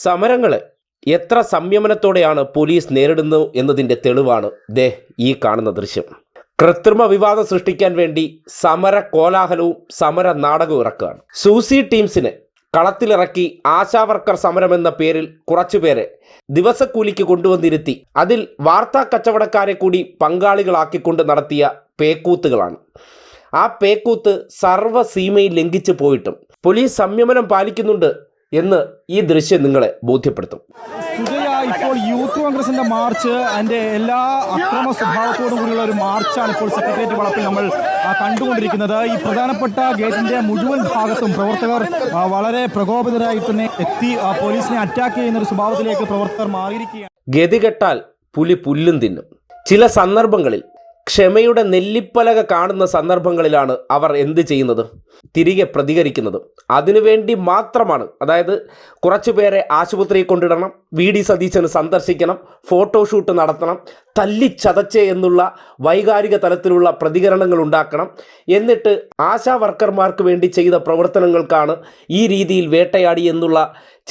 സമരങ്ങളെ എത്ര സംയമനത്തോടെയാണ് പോലീസ് നേരിടുന്നു എന്നതിൻ്റെ തെളിവാണ് ഈ കാണുന്ന ദൃശ്യം. കൃത്രിമ വിവാദം സൃഷ്ടിക്കാൻ വേണ്ടി സമര കോലാഹലവും സമര നാടകവും ഇറക്കുകയാണ്. സൂസി ടീംസിനെ കളത്തിലിറക്കി ആശാവർക്കർ സമരമെന്ന പേരിൽ കുറച്ചുപേരെ ദിവസക്കൂലിക്ക് കൊണ്ടുവന്നിരുത്തി അതിൽ വാർത്താ കച്ചവടക്കാരെ കൂടി പങ്കാളികളാക്കിക്കൊണ്ട് നടത്തിയ പേക്കൂത്തുകളാണ്. ആ പേക്കൂത്ത് സർവ്വസീമയിൽ ലംഘിച്ചു പോയിട്ടും പോലീസ് സംയമനം പാലിക്കുന്നുണ്ട് എന്ന് ഈ ദൃശ്യം നിങ്ങളെ ബോധ്യപ്പെടുത്തും. ഇപ്പോൾ യൂത്ത് കോൺഗ്രസിന്റെ മാർച്ച് അതിന്റെ എല്ലാ അക്രമ സ്വഭാവത്തോടും കൂടിയുള്ള ഒരു മാർച്ചാണ് ഇപ്പോൾ സെക്രട്ടേറിയറ്റ് വളപ്പിൽ നമ്മൾ കണ്ടുകൊണ്ടിരിക്കുന്നത്. ഈ പ്രധാനപ്പെട്ട ഗേറ്റിന്റെ മുഴുവൻ ഭാഗത്തും പ്രവർത്തകർ വളരെ പ്രകോപിതരായി തന്നെ എത്തി പോലീസിനെ അറ്റാക്ക് ചെയ്യുന്ന ഒരു സ്വഭാവത്തിലേക്ക് പ്രവർത്തകർ മാറിയിരിക്കുകയാണ്. ഗതികെട്ടാൽ പുലി പുല്ലും തിന്നും. ചില സന്ദർഭങ്ങളിൽ ക്ഷമയുടെ നെല്ലിപ്പലക കാണുന്ന സന്ദർഭങ്ങളിലാണ് അവർ എന്ത് ചെയ്യുന്നത്? തിരികെ പ്രതികരിക്കുന്നത്. അതിനുവേണ്ടി മാത്രമാണ്. അതായത് കുറച്ചുപേരെ ആശുപത്രിയിൽ കൊണ്ടിടണം, VD സതീശന് സന്ദർശിക്കണം, ഫോട്ടോഷൂട്ട് നടത്തണം, തല്ലിച്ചതച്ചേ എന്നുള്ള വൈകാരിക തലത്തിലുള്ള പ്രതികരണങ്ങൾ ഉണ്ടാക്കണം. എന്നിട്ട് ആശാ വർക്കർമാർക്ക് വേണ്ടി ചെയ്ത പ്രവർത്തനങ്ങൾക്കാണ് ഈ രീതിയിൽ വേട്ടയാടി എന്നുള്ള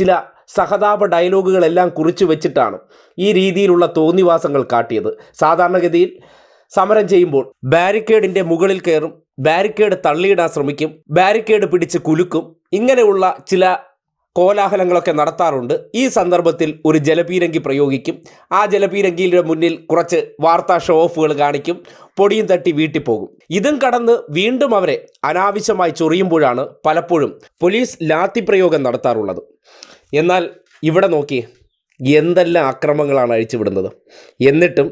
ചില സഹതാപ ഡയലോഗുകളെല്ലാം കുറിച്ചു വെച്ചിട്ടാണ് ഈ രീതിയിലുള്ള തോന്നിവാസങ്ങൾ കാട്ടിയത്. സാധാരണഗതിയിൽ സമരം ചെയ്യുമ്പോൾ ബാരിക്കേഡിൻ്റെ മുകളിൽ കയറും, ബാരിക്കേഡ് തള്ളിയിടാൻ ശ്രമിക്കും, ബാരിക്കേഡ് പിടിച്ച് കുലുക്കും. ഇങ്ങനെയുള്ള ചില കോലാഹലങ്ങളൊക്കെ നടത്താറുണ്ട്. ഈ സന്ദർഭത്തിൽ ഒരു ജലപീരങ്കി പ്രയോഗിക്കും. ആ ജലപീരങ്കിയുടെ മുന്നിൽ കുറച്ച് വാർത്താ ഷോ ഓഫുകൾ കാണിക്കും, പൊടിയും തട്ടി വീട്ടിൽ പോകും. ഇതും കടന്ന് വീണ്ടും അവരെ അനാവശ്യമായി ചൊറിയുമ്പോഴാണ് പലപ്പോഴും പോലീസ് ലാത്തി പ്രയോഗം നടത്താറുള്ളത്. എന്നാൽ ഇവിടെ നോക്കിയേ, എന്തെല്ലാം അക്രമങ്ങളാണ് അഴിച്ചുവിടുന്നത്. എന്നിട്ടും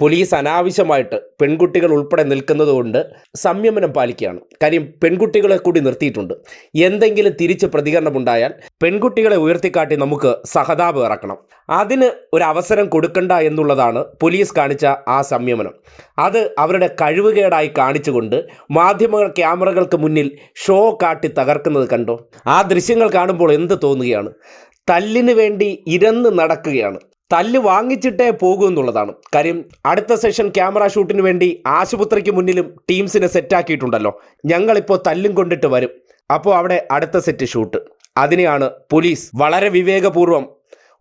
പോലീസ് അനാവശ്യമായിട്ട് പെൺകുട്ടികൾ ഉൾപ്പെടെ നിൽക്കുന്നത് കൊണ്ട് സംയമനം പാലിക്കുകയാണ്. കാര്യം പെൺകുട്ടികളെ കൂടി നിർത്തിയിട്ടുണ്ട്. എന്തെങ്കിലും തിരിച്ച് പ്രതികരണമുണ്ടായാൽ പെൺകുട്ടികളെ ഉയർത്തിക്കാട്ടി നമുക്ക് സഹതാപം ഇറക്കണം. അതിന് ഒരു അവസരം കൊടുക്കണ്ട എന്നുള്ളതാണ് പോലീസ് കാണിച്ച ആ സംയമനം. അത് അവരുടെ കഴിവുകേടായി കാണിച്ചുകൊണ്ട് മാധ്യമ ക്യാമറകൾക്ക് മുന്നിൽ ഷോ കാട്ടി തകർക്കുന്നത് കണ്ടോ? ആ ദൃശ്യങ്ങൾ കാണുമ്പോൾ എന്ത് തോന്നുകയാണ്? തല്ലിന് വേണ്ടി ഇരന്ന് നടക്കുകയാണ്. തല്ല് വാങ്ങിച്ചിട്ടേ പോകൂ എന്നുള്ളതാണ് കാര്യം. അടുത്ത സെഷൻ ക്യാമറ ഷൂട്ടിന് വേണ്ടി ആശുപത്രിക്ക് മുന്നിലും ടീംസിനെ സെറ്റാക്കിയിട്ടുണ്ടല്ലോ. ഞങ്ങളിപ്പോൾ തല്ലും കൊണ്ടിട്ട് വരും. അപ്പോൾ അവിടെ അടുത്ത സെറ്റ് ഷൂട്ട്. അതിനെയാണ് പോലീസ് വളരെ വിവേകപൂർവ്വം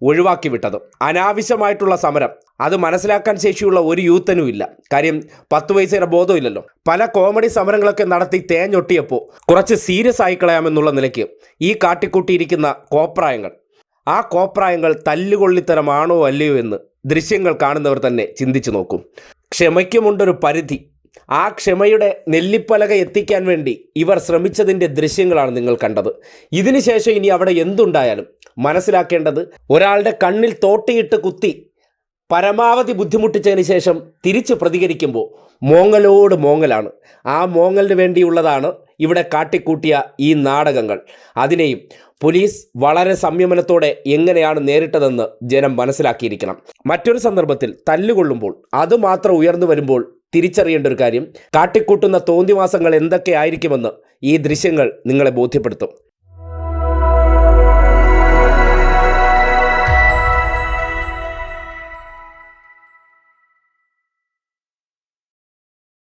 ഒഴിവാക്കി വിട്ടത്. അനാവശ്യമായിട്ടുള്ള സമരം അത് മനസ്സിലാക്കാൻ ശേഷിയുള്ള ഒരു യൂത്തനും ഇല്ല. കാര്യം 10 പൈസയുടെ ബോധമില്ലല്ലോ. പല കോമഡി സമരങ്ങളൊക്കെ നടത്തി തേഞ്ഞൊട്ടിയപ്പോൾ കുറച്ച് സീരിയസ് ആയി കളയാമെന്നുള്ള നിലയ്ക്ക് ഈ കാട്ടിക്കൂട്ടിയിരിക്കുന്ന കോപ്രായങ്ങൾ, ആ കോപ്രായങ്ങൾ തല്ലുകൊള്ളിത്തരമാണോ അല്ലയോ എന്ന് ദൃശ്യങ്ങൾ കാണുന്നവർ തന്നെ ചിന്തിച്ചു നോക്കും. ക്ഷമയ്ക്കുമുണ്ടൊരു പരിധി. ആ ക്ഷമയുടെ നെല്ലിപ്പലക എത്തിക്കാൻ വേണ്ടി ഇവർ ശ്രമിച്ചതിൻ്റെ ദൃശ്യങ്ങളാണ് നിങ്ങൾ കണ്ടത്. ഇതിനുശേഷം ഇനി അവിടെ എന്തുണ്ടായാലും മനസ്സിലാക്കേണ്ടത്, ഒരാളുടെ കണ്ണിൽ തോട്ടിയിട്ട് കുത്തി പരമാവധി ബുദ്ധിമുട്ടിച്ചതിന് ശേഷം തിരിച്ച് പ്രതികരിക്കുമ്പോൾ മോങ്ങലോട് മോങ്ങലാണ്. ആ മോങ്ങലിന് വേണ്ടിയുള്ളതാണ് ഇവിടെ കാട്ടിക്കൂട്ടിയ ഈ നാടകങ്ങൾ. അതിനെയും പോലീസ് വളരെ സംയമനത്തോടെ എങ്ങനെയാണ് നേരിട്ടതെന്ന് ജനം മനസ്സിലാക്കിയിരിക്കണം. മറ്റൊരു സന്ദർഭത്തിൽ തല്ലുകൊള്ളുമ്പോൾ അതുമാത്രം ഉയർന്നു വരുമ്പോൾ തിരിച്ചറിയേണ്ട ഒരു കാര്യം, കാട്ടിക്കൂട്ടുന്ന തോന്നിവാസങ്ങൾ എന്തൊക്കെ ആയിരിക്കുമെന്ന് ഈ ദൃശ്യങ്ങൾ നിങ്ങളെ ബോധ്യപ്പെടുത്തും.